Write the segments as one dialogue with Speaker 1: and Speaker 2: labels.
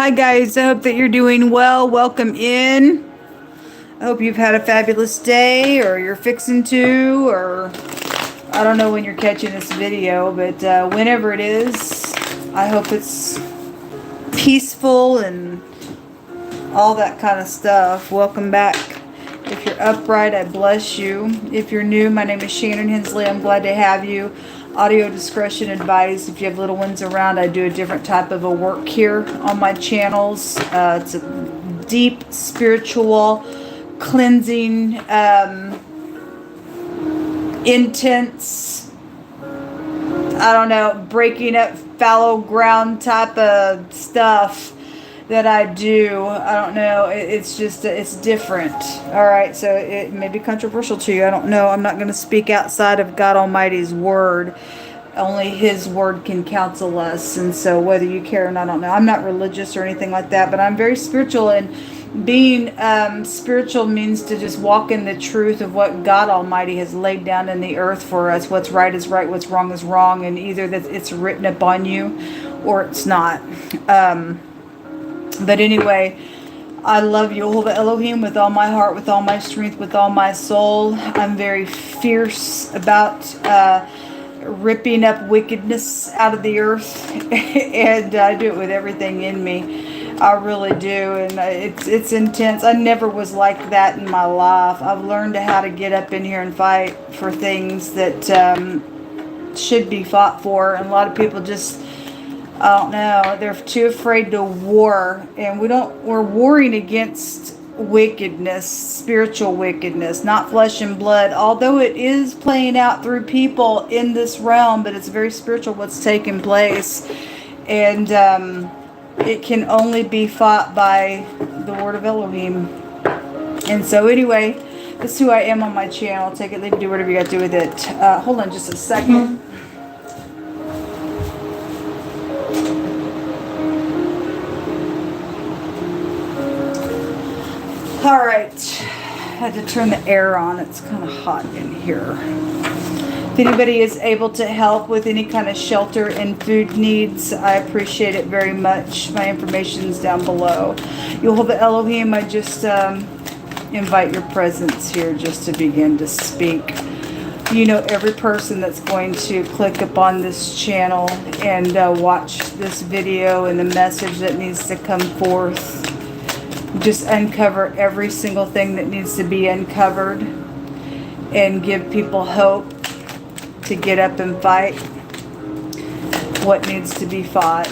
Speaker 1: Hi guys, I hope that you're doing well. Welcome in. I hope you've had a fabulous day, or you're fixing to, or I don't know when you're catching this video, but whenever it is, I hope it's peaceful and all that kind of stuff. Welcome back. If you're upright, I bless you. If you're new, my name is Shannon Hensley. I'm glad to have you. Audio discretion advised. If you have little ones around, I do a different type of a work here on my channels. It's a deep spiritual cleansing, intense, I don't know, breaking up fallow ground type of stuff that I do. I don't know. It's just, it's different. All right. So it may be controversial to you. I don't know. I'm not going to speak outside of God Almighty's word. Only His word can counsel us. And so whether you care or not, I don't know. I'm not religious or anything like that, but I'm very spiritual, and being spiritual means to just walk in the truth of what God Almighty has laid down in the earth for us. What's right is right, what's wrong is wrong, and either that it's written upon you or it's not. But anyway, I love YHVH Elohim with all my heart, with all my strength, with all my soul. I'm very fierce about ripping up wickedness out of the earth, and I do it with everything in me. I really do, and it's intense. I never was like that in my life. I've learned how to get up in here and fight for things that should be fought for, and a lot of people just, I don't know, they're too afraid to war, and we're warring against wickedness, spiritual wickedness, not flesh and blood, although it is playing out through people in this realm, but it's very spiritual what's taking place, and it can only be fought by the Word of Elohim. And so anyway, that's who I am on my channel. Take it, leave it, do whatever you got to do with it. Hold on just a second. All right, I had to turn the air on. It's kind of hot in here. If anybody is able to help with any kind of shelter and food needs, I appreciate it very much. My information is down below. YHVH Elohim, I just invite your presence here just to begin to speak. You know, every person that's going to click upon this channel and watch this video and the message that needs to come forth. Just uncover every single thing that needs to be uncovered and give people hope to get up and fight what needs to be fought.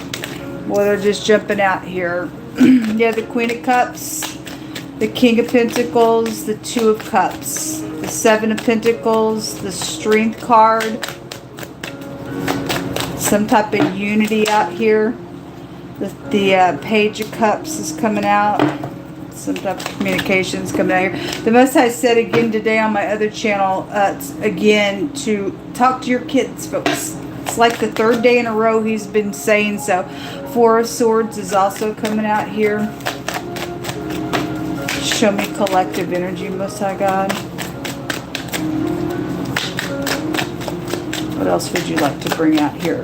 Speaker 1: Well, they're just jumping out here. Yeah, the Queen of Cups, the King of Pentacles, the Two of Cups, the Seven of Pentacles, the Strength card, some type of unity out here. The Page of Cups is coming out. Some type of communications coming out here. The Most High said again today on my other channel, again, to talk to your kids, folks. It's like the third day in a row he's been saying so. Four of Swords is also coming out here. Show me collective energy, Most High God. What else would you like to bring out here?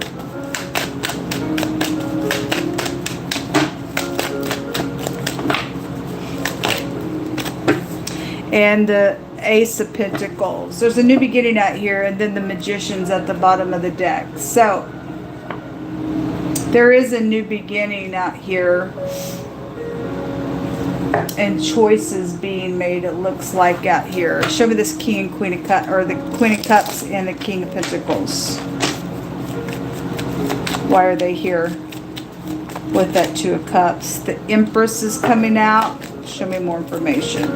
Speaker 1: And the Ace of Pentacles. There's a new beginning out here, and then the Magician's at the bottom of the deck. So there is a new beginning out here, and choices being made, it looks like, out here. Show me this King and Queen of Cups, or the Queen of Cups and the King of Pentacles. Why are they here with that Two of Cups? The Empress is coming out. Show me more information.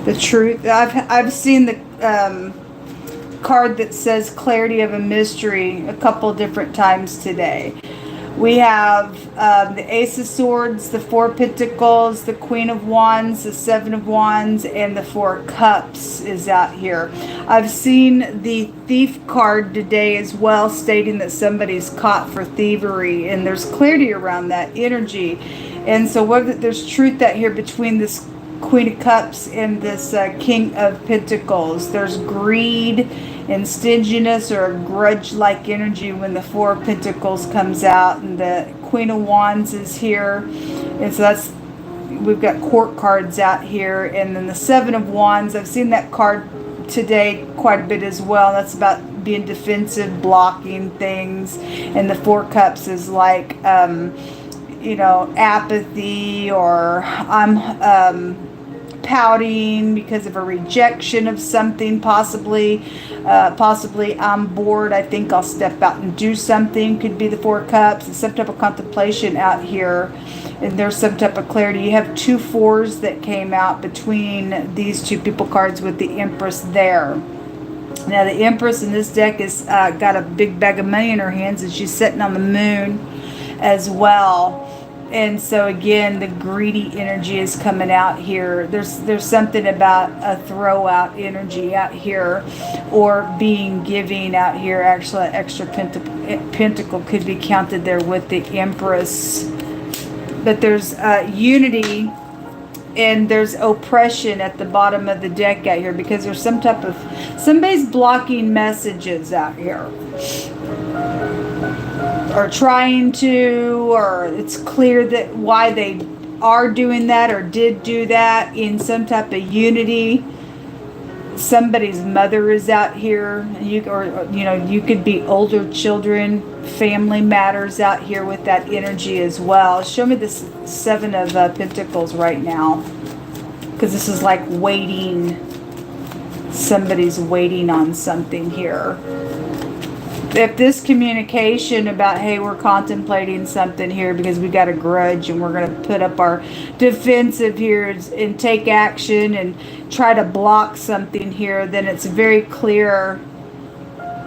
Speaker 1: The Truth. I've seen the card that says Clarity of a Mystery a couple different times today. We have the Ace of Swords, the Four of Pentacles, the Queen of Wands, the Seven of Wands, and the Four of Cups is out here. I've seen the Thief card today as well, stating that somebody's caught for thievery, and there's clarity around that energy. And so there's truth out here between this Queen of Cups and this King of Pentacles. There's greed and stinginess or a grudge-like energy when the Four of Pentacles comes out, and the Queen of Wands is here. And so that's, we've got court cards out here, and then the Seven of Wands, I've seen that card today quite a bit as well. That's about being defensive, blocking things. And the Four Cups is like you know, apathy, or I'm pouting because of a rejection of something, possibly I'm bored, I think I'll step out and do something. Could be the Four Cups. It's some type of contemplation out here, and there's some type of clarity. You have two fours that came out between these two people cards with the Empress there. Now the Empress in this deck is got a big bag of money in her hands, and she's sitting on the moon as well. And so again, the greedy energy is coming out here. There's something about a throw out energy out here, or being giving out here. Actually, an extra pentacle could be counted there with the Empress. But there's unity, and there's oppression at the bottom of the deck out here, because there's some type of, somebody's blocking messages out here, or trying to, or it's clear that why they are doing that or did do that in some type of unity. Somebody's mother is out here, you know, you could be older children, family matters out here with that energy as well. Show me this Seven of Pentacles right now, because this is like waiting. Somebody's waiting on something here. If this communication about, hey, we're contemplating something here because we got a grudge and we're going to put up our defensive here and take action and try to block something here, then it's very clear.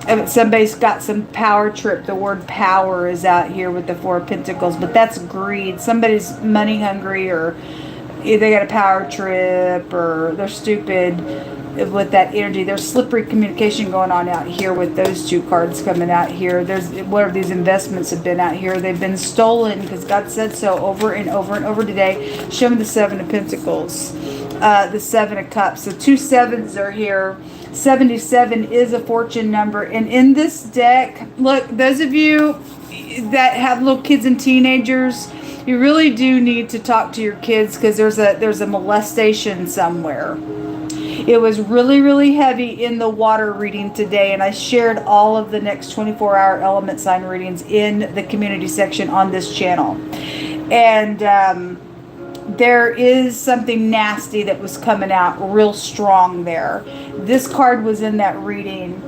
Speaker 1: If somebody's got some power trip, the word power is out here with the Four of Pentacles, but that's greed. Somebody's money hungry, or they got a power trip, or they're stupid with that energy. There's slippery communication going on out here with those two cards coming out here. There's, whatever these investments have been out here, they've been stolen because God said so over and over and over today. Show me the Seven of Pentacles, the Seven of Cups. So two sevens are here. 77 is a fortune number. And in this deck, look, those of you that have little kids and teenagers, you really do need to talk to your kids, because there's a molestation somewhere. It was really, really heavy in the water reading today, and I shared all of the next 24-hour element sign readings in the community section on this channel. And there is something nasty that was coming out real strong there. This card was in that reading,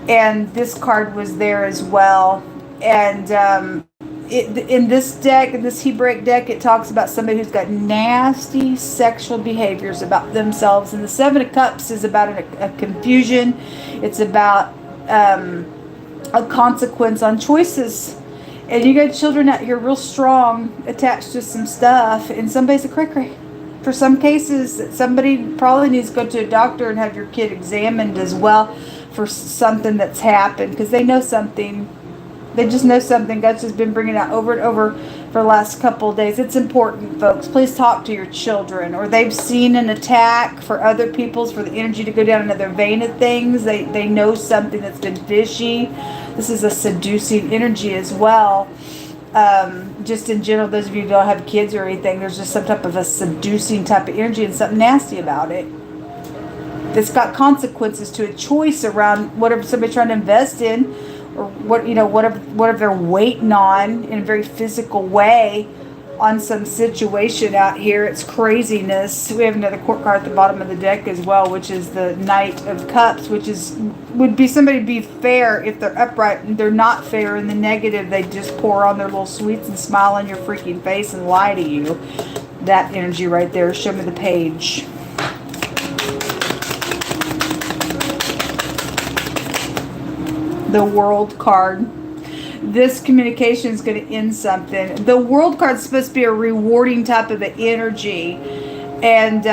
Speaker 1: and this card was there as well. And in this deck, in this Hebraic deck, it talks about somebody who's got nasty sexual behaviors about themselves. And the Seven of Cups is about a confusion. It's about a consequence on choices. And you got children out here real strong, attached to some stuff. And somebody's a cray-cray. For some cases, somebody probably needs to go to a doctor and have your kid examined as well for something that's happened, because they know something. They just know something. God's just been bringing it out over and over for the last couple of days. It's important, folks. Please talk to your children. Or they've seen an attack for other people's, for the energy to go down another vein of things. They know something that's been fishy. This is a seducing energy as well. Just in general, those of you who don't have kids or anything, there's just some type of a seducing type of energy and something nasty about it. It's got consequences to a choice around whatever somebody's trying to invest in, or what, you know, whatever they're waiting on in a very physical way on some situation out here. It's craziness. We have another court card at the bottom of the deck as well, which is the Knight of Cups, which would be somebody be fair if they're upright, and they're not fair in the negative. They just pour on their little sweets and smile on your freaking face and lie to you. That energy right there. Show me the page. The World card. This communication is going to end something. The World card is supposed to be a rewarding type of an energy, and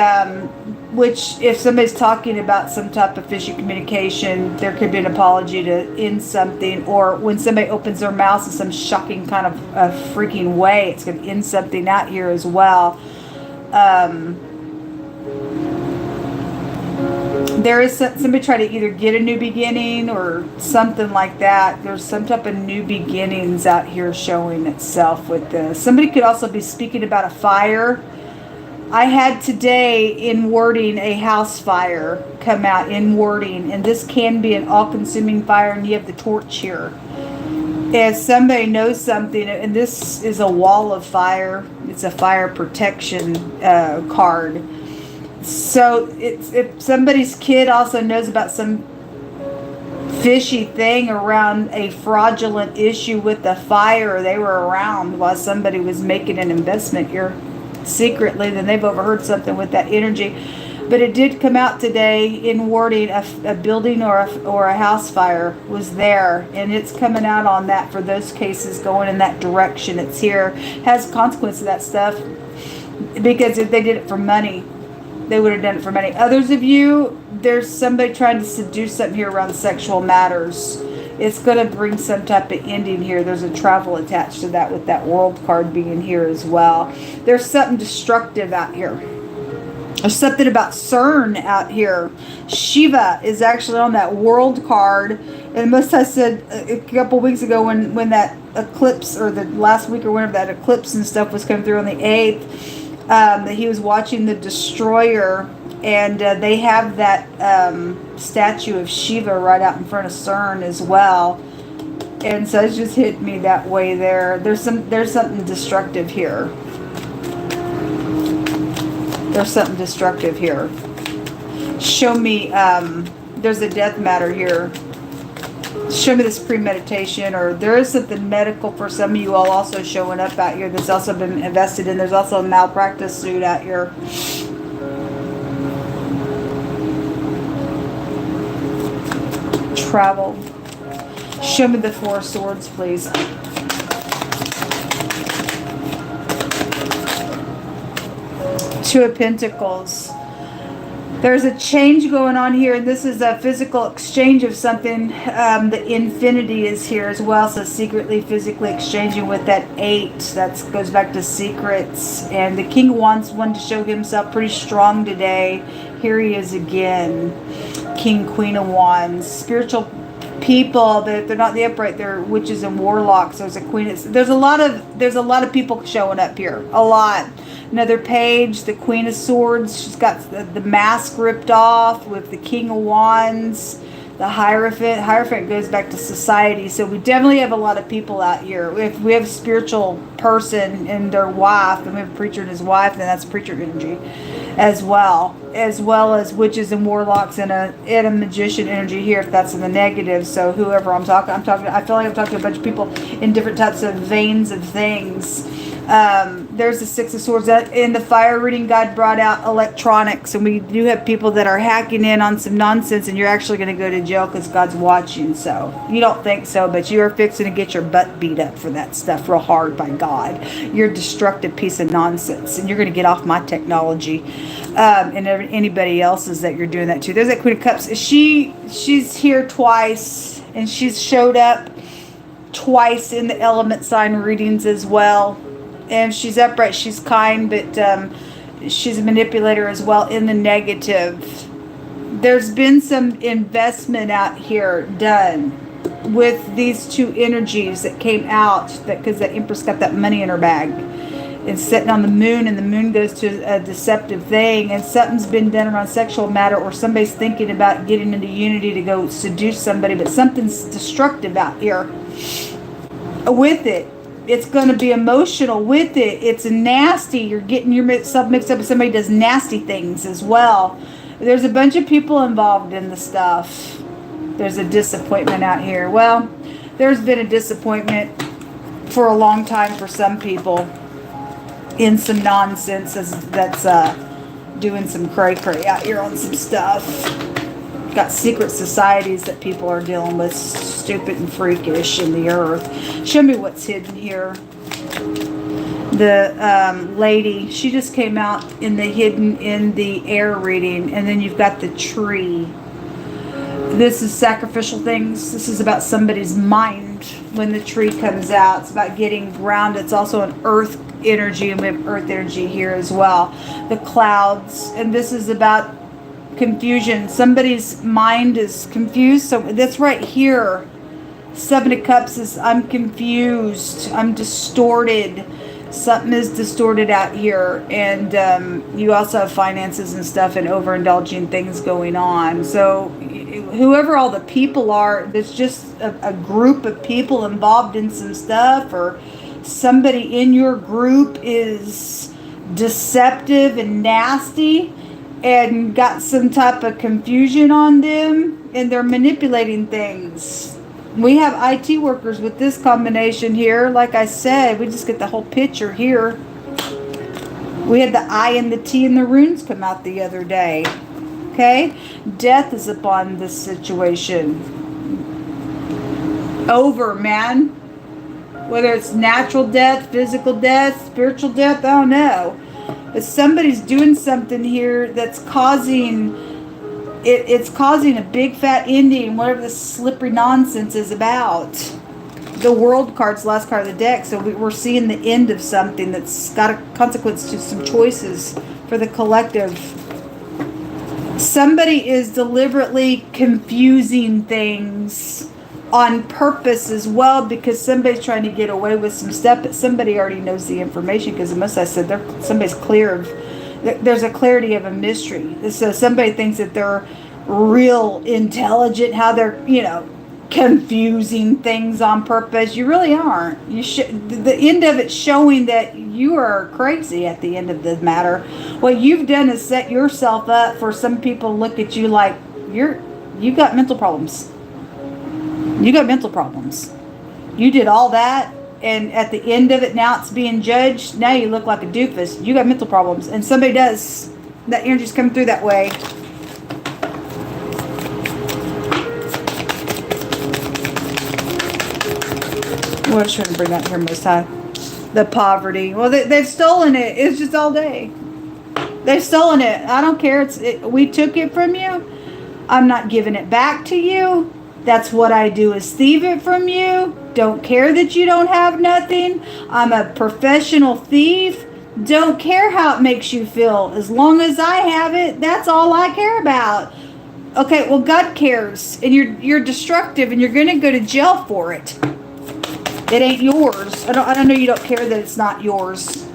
Speaker 1: which, if somebody's talking about some type of fishy communication, there could be an apology to end something, or when somebody opens their mouth in some shocking kind of freaking way, it's going to end something out here as well. There is somebody trying to either get a new beginning or something like that. There's some type of new beginnings out here showing itself with this. Somebody could also be speaking about a fire. I had today in wording a house fire come out in wording, and this can be an all-consuming fire, and you have the torch here. If somebody knows something, and this is a wall of fire, it's a fire protection card. So if somebody's kid also knows about some fishy thing around a fraudulent issue with the fire, they were around while somebody was making an investment here secretly, then they've overheard something with that energy. But it did come out today in wording, a building or a house fire was there, and it's coming out on that for those cases going in that direction. It's here, has consequence of that stuff, because if they did it for money, they would have done it for money. Others of you, there's somebody trying to seduce something here around sexual matters. It's going to bring some type of ending here. There's a travel attached to that with that world card being here as well. There's something destructive out here. There's something about CERN out here. Shiva is actually on that world card. And most I said a couple weeks ago when that eclipse, or the last week or whenever that eclipse and stuff was coming through on the 8th, that he was watching the destroyer, and they have that statue of Shiva right out in front of CERN as well. And so it's just hit me that way there. There's something destructive here. There's something destructive here. Show me, there's a death matter here. Show me this premeditation, or there is something medical for some of you all also showing up out here that's also been invested in. There's also a malpractice suit out here. Travel. Show me the Four of Swords, please. Two of Pentacles. There's a change going on here, and this is a physical exchange of something. The infinity is here as well, so secretly, physically exchanging with that 8. That goes back to secrets. And the King of Wands wanted to show himself pretty strong today. Here he is again. King, Queen of Wands. Spiritual people, but they're not the upright. They're witches and warlocks. There's a queen. There's a lot of people showing up here. A lot. Another page, the Queen of Swords. She's got the mask ripped off with the King of Wands, the Hierophant. Hierophant goes back to society. So we definitely have a lot of people out here. If we have a spiritual person and their wife, and we have a preacher and his wife, then that's preacher energy as well as witches and warlocks and a magician energy here, if that's in the negative. So whoever I feel like I'm talking to a bunch of people in different types of veins of things. There's the Six of Swords. In the fire reading, God brought out electronics, and we do have people that are hacking in on some nonsense, and you're actually going to go to jail because God's watching. So you don't think so, but you are fixing to get your butt beat up for that stuff real hard by God. You're a destructive piece of nonsense, and you're going to get off my technology, and anybody else's that you're doing that to. There's that Queen of Cups. She's here twice, and she's showed up twice in the element sign readings as well. And she's upright, she's kind, but she's a manipulator as well in the negative. There's been some investment out here done with these two energies that came out, because the Empress got that money in her bag. It's sitting on the moon, and the moon goes to a deceptive thing, and something's been done around sexual matter, or somebody's thinking about getting into unity to go seduce somebody, but something's destructive out here with it. It's going to be emotional with it. It's nasty. You're getting yourself mixed up with somebody who does nasty things as well. There's a bunch of people involved in the stuff. There's a disappointment out here. Well, there's been a disappointment for a long time for some people in some nonsense that's doing some cray-cray out here on some stuff. Got secret societies that people are dealing with, stupid and freakish in the earth. Show me what's hidden here. The lady, she just came out in the hidden in the air reading, and then you've got the tree. This is sacrificial things. This is about somebody's mind when the tree comes out. It's about getting grounded. It's also an earth energy, and we have earth energy here as well. The clouds, and this is about confusion. Somebody's mind is confused. So that's right here. 7 of Cups is, I'm confused. I'm distorted. Something is distorted out here. And you also have finances and stuff and overindulging things going on. So whoever all the people are, there's just a group of people involved in some stuff, or somebody in your group is deceptive and nasty and got some type of confusion on them, and they're manipulating things. We have IT workers with this combination here. Like I said, we just get the whole picture here. We had the I and the T and the runes come out the other day. Okay? Death is upon this situation. Over, man. Whether it's natural death, physical death, spiritual death, I don't know. But somebody's doing something here that's causing... It's causing a big fat ending, whatever this slippery nonsense is about. The World card's the last card of the deck, so we're seeing the end of something that's got a consequence to some choices for the collective. Somebody is deliberately confusing things on purpose as well, because somebody's trying to get away with some stuff, but somebody already knows the information, because most I said somebody's clear of... There's a clarity of a mystery. So somebody thinks that they're real intelligent, how they're, confusing things on purpose. You really aren't. The end of it showing that you are crazy at the end of the matter. What you've done is set yourself up for some people to look at you like you got mental problems. You got mental problems. You did all that. And at the end of it, now it's being judged. Now you look like a doofus. You got mental problems. And somebody does. That energy's coming through that way. What was I trying to bring out here most high? The poverty. Well, they've stolen it. It's just all day. They've stolen it. I don't care. We took it from you. I'm not giving it back to you. That's what I do, is thieve it from you. Don't care that you don't have nothing. I'm a professional thief. Don't care how it makes you feel. As long as I have it, that's all I care about. Okay, well, God cares. And you're destructive, and you're going to go to jail for it. It ain't yours. I don't know, you don't care that it's not yours.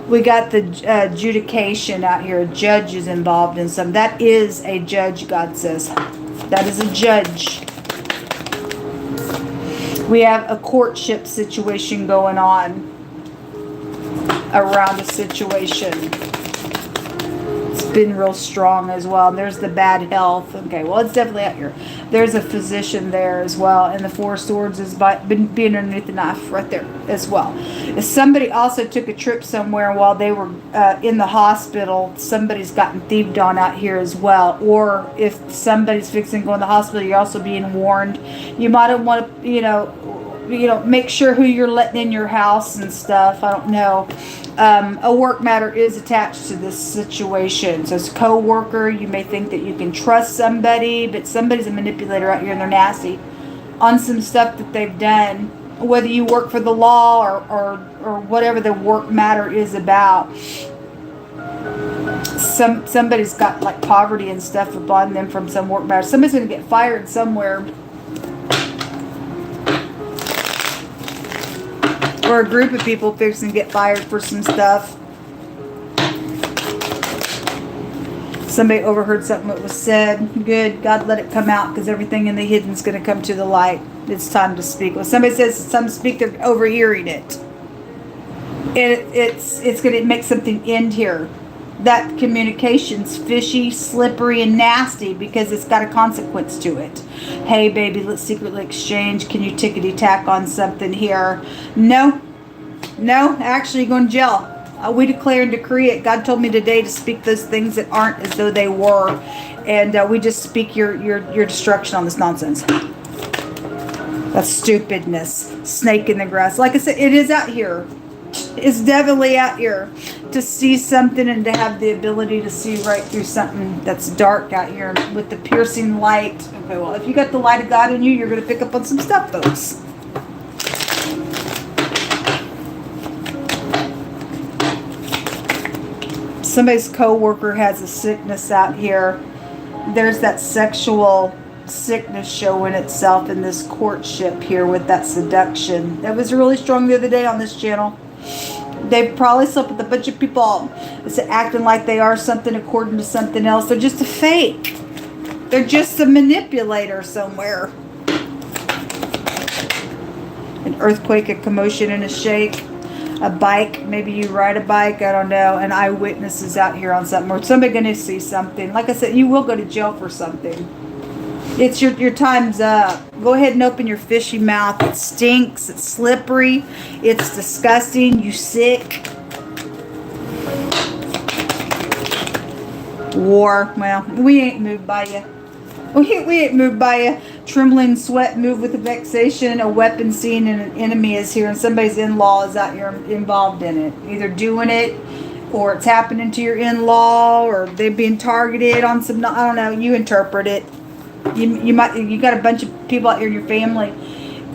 Speaker 1: We got the adjudication out here. A judge is involved in some. That is a judge, God says. That is a judge. We have a courtship situation going on around a situation. It's been real strong as well. And there's the bad health. Okay, well, it's definitely out here. There's a physician there as well. And the 4 of Swords is being underneath the knife right there as well. If somebody also took a trip somewhere while they were in the hospital, somebody's gotten thieved on out here as well. Or if somebody's fixing to go in the hospital, you're also being warned. You might want to, make sure who you're letting in your house and stuff. I don't know. A work matter is attached to this situation. So it's a co-worker. You may think that you can trust somebody, but somebody's a manipulator out here, and they're nasty on some stuff that they've done. Whether you work for the law or whatever the work matter is about. Somebody's got like poverty and stuff upon them from some work matter. Somebody's going to get fired somewhere. Or a group of people fixing to get fired for some stuff. Somebody overheard something that was said. Good. God, let it come out, because everything in the hidden is going to come to the light. It's time to speak. When somebody says some speak, they're overhearing it. It's going to make something end here. That communication's fishy, slippery, and nasty, because it's got a consequence to it. Hey, baby, let's secretly exchange. Can you tickety tack on something here? No, actually, you're going to jail. We declare and decree it. God told me today to speak those things that aren't as though they were, and we just speak your destruction on this nonsense. That's stupidness. Snake in the grass. Like I said, it is out here. It's definitely out here to see something and to have the ability to see right through something that's dark out here with the piercing light. Okay, well, if you got the light of God in you, you're going to pick up on some stuff, folks. Somebody's co-worker has a sickness out here. there's that sexual sickness showing itself in this courtship here with that seduction. That was really strong the other day on this channel. They probably slept with a bunch of people acting like they are something according to something else. They're just a fake. They're just a manipulator somewhere. An earthquake, a commotion, and a shake. A bike, maybe you ride a bike, I don't know. An eyewitness is out here on something, or somebody going to see something. Like I said, you will go to jail for something. It's your time's up. Go ahead and open your fishy mouth. It stinks. It's slippery. It's disgusting. You sick. War. Well, we ain't moved by you. We ain't moved by you. Trembling, sweat, move with a vexation. A weapon seen and an enemy is here, and somebody's in-law is out here involved in it. Either doing it, or it's happening to your in-law, or they're being targeted on some. I don't know. You interpret it. You got a bunch of people out here in your family,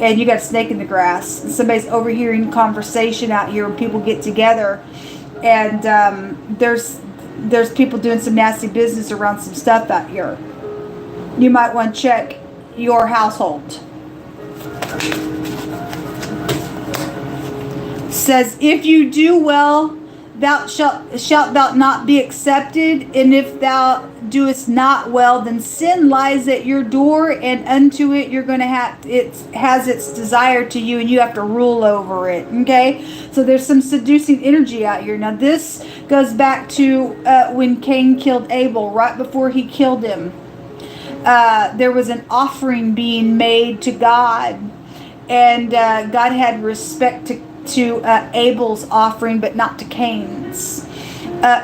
Speaker 1: and you got a snake in the grass. And somebody's overhearing conversation out here when people get together, and there's people doing some nasty business around some stuff out here. You might want to check your household. Says, if you do well, thou shalt thou not be accepted, and if thou doest not well, then sin lies at your door, and unto it you're going to have, it has its desire to you, and you have to rule over it. Okay, so there's some seducing energy out here. Now this goes back to when Cain killed Abel. Right before he killed him, there was an offering being made to God, and God had respect to Abel's offering, but not to Cain's.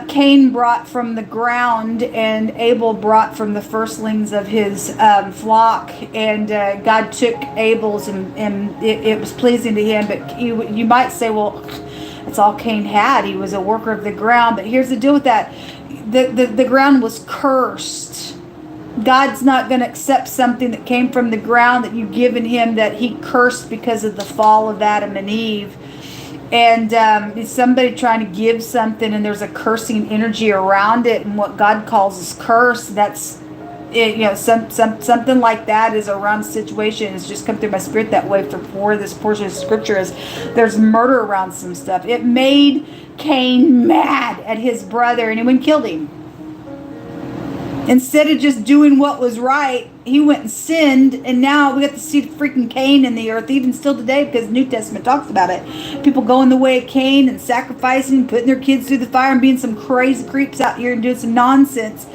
Speaker 1: Cain brought from the ground, and Abel brought from the firstlings of his flock, and God took Abel's, and it was pleasing to him. But you might say, well, that's all Cain had. He was a worker of the ground. But here's the deal with that. The ground was cursed. God's not going to accept something that came from the ground that you've given him, that he cursed because of the fall of Adam and Eve. And it's somebody trying to give something, and there's a cursing energy around it, and what God calls is curse. That's it, you know, something like that is around the situation. It's just come through my spirit that way for this portion of scripture. Is there's murder around some stuff. It made Cain mad at his brother, and he went and killed him. Instead of just doing what was right, he went and sinned, and now we got to see freaking Cain in the earth, even still today, because the New Testament talks about it. People going the way of Cain and sacrificing, putting their kids through the fire, and being some crazy creeps out here and doing some nonsense.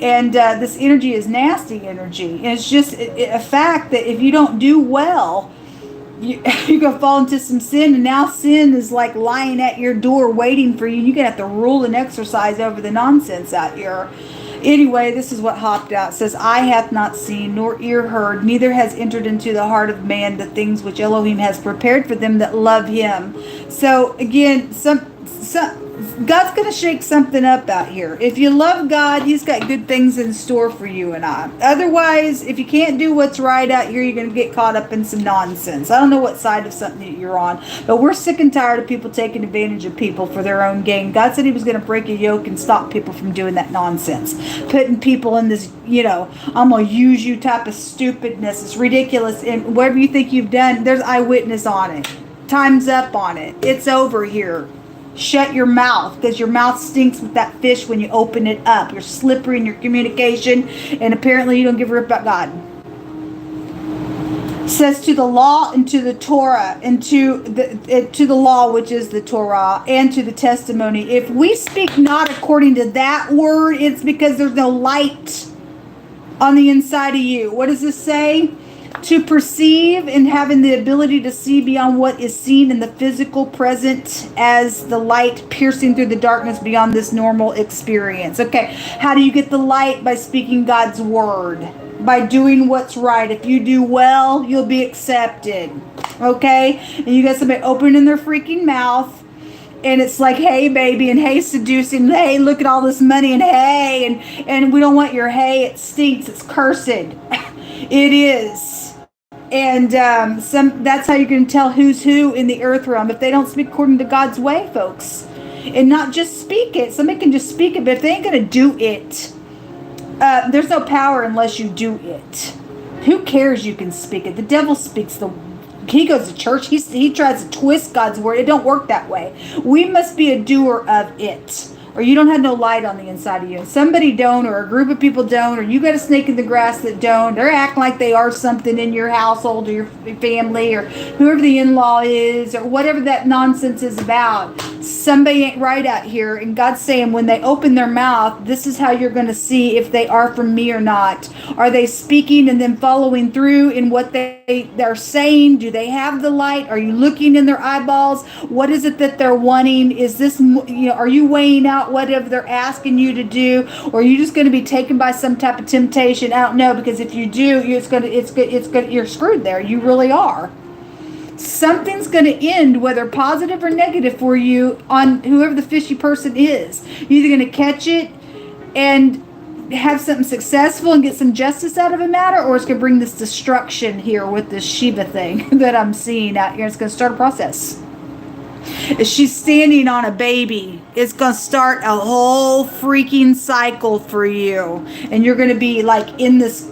Speaker 1: And this energy is nasty energy. And it's just a fact that if you don't do well, you're going to fall into some sin, and now sin is like lying at your door waiting for you. You're going to have to rule and exercise over the nonsense out here. Anyway, this is what hopped out. It says, eye hath not seen, nor ear heard, neither has entered into the heart of man the things which Elohim has prepared for them that love him. So again, God's going to shake something up out here. If you love God, he's got good things in store for you and I. Otherwise, if you can't do what's right out here, you're going to get caught up in some nonsense. I don't know what side of something that you're on, but we're sick and tired of people taking advantage of people for their own gain. God said he was going to break a yoke and stop people from doing that nonsense. Putting people in this, I'm going to use you type of stupidness. It's ridiculous. And whatever you think you've done, there's eyewitness on it. Time's up on it. It's over here. Shut your mouth, because your mouth stinks with that fish when you open it up. You're slippery in your communication, and apparently you don't give a rip about God. It says to the law and to the Torah, and to the law, which is the Torah, and to the testimony. If we speak not according to that word, it's because there's no light on the inside of you. What does this say? To perceive and having the ability to see beyond what is seen in the physical present as the light piercing through the darkness beyond this normal experience. Okay, how do you get the light? By speaking God's word, by doing what's right. If you do well, you'll be accepted. Okay, and you got somebody opening their freaking mouth, and it's like, hey baby, and hey seducing, hey look at all this money, and hey, and we don't want your hey, it stinks, it's cursed. It is. And that's how you're going to tell who's who in the earth realm. If they don't speak according to God's way, folks. And not just speak it. Somebody can just speak it, but if they ain't going to do it, There's no power unless you do it. Who cares? You can speak it. The devil speaks he goes to church. He tries to twist God's word. It don't work that way. We must be a doer of it, or you don't have no light on the inside of you. Somebody don't, or a group of people don't, or you got a snake in the grass that don't. They're acting like they are something in your household or your family or whoever the in-law is or whatever that nonsense is about. Somebody ain't right out here, and God's saying when they open their mouth, this is how you're going to see if they are from me or not. Are they speaking and then following through in what they're saying? Do they have the light? Are you looking in their eyeballs? What is it that they're wanting? Is this, are you weighing out whatever they're asking you to do, or are you just going to be taken by some type of temptation? I don't know, because if you do, you're screwed there. You really are. Something's going to end, whether positive or negative for you, on whoever the fishy person is. You're either going to catch it and have something successful and get some justice out of a matter, or it's going to bring this destruction here with this Shiva thing that I'm seeing out here. It's going to start a process. If she's standing on a baby, it's going to start a whole freaking cycle for you. And you're going to be like in this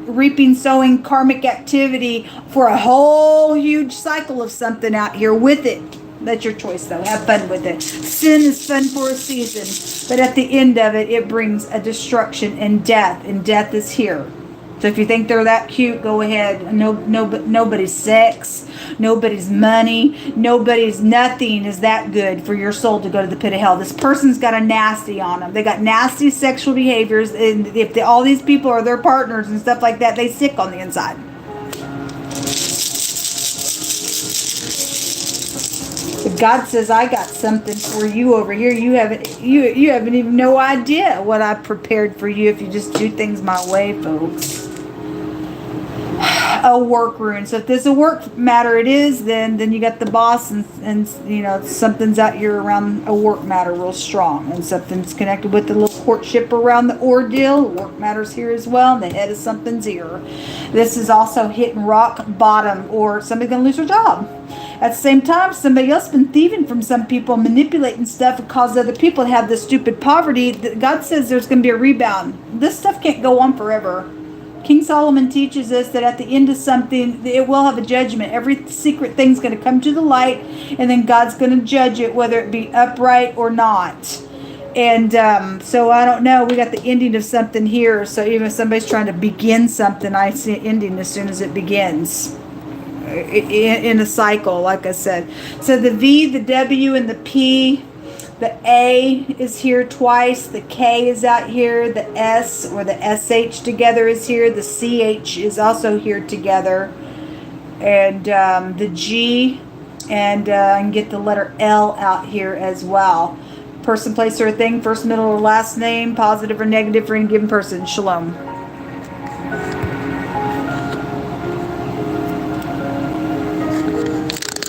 Speaker 1: reaping, sowing, karmic activity for a whole huge cycle of something out here with it. That's your choice, though. Have fun with it. Sin is fun for a season, but at the end of it, it brings a destruction and death is here. So if you think they're that cute, go ahead. Nobody's sex, nobody's money, nobody's nothing is that good for your soul to go to the pit of hell. This person's got a nasty on them. They got nasty sexual behaviors, and if all these people are their partners and stuff like that, they sick on the inside. But God says, I got something for you over here. You haven't even no idea what I prepared for you if you just do things my way, folks. A work rune. So if this is a work matter, it is, then you got the boss, and something's out here around a work matter real strong, and something's connected with the little courtship around the ordeal. Work matters here as well, and the head of something's here. This is also hitting rock bottom, or somebody's gonna lose their job. At the same time, somebody else has been thieving from some people, manipulating stuff, and caused other people to have this stupid poverty. God says there's going to be a rebound. This stuff can't go on forever. King Solomon teaches us that at the end of something, it will have a judgment. Every secret thing's going to come to the light, and then God's going to judge it, whether it be upright or not. And so I don't know. We got the ending of something here. So even if somebody's trying to begin something, I see it ending as soon as it begins. In a cycle, like I said. So the V, the W, and the P, the A is here twice, the K is out here, the S or the SH together is here, the CH is also here together, and the G, and I can get the letter L out here as well. Person, place, or thing, first, middle, or last name, positive or negative for any given person. Shalom.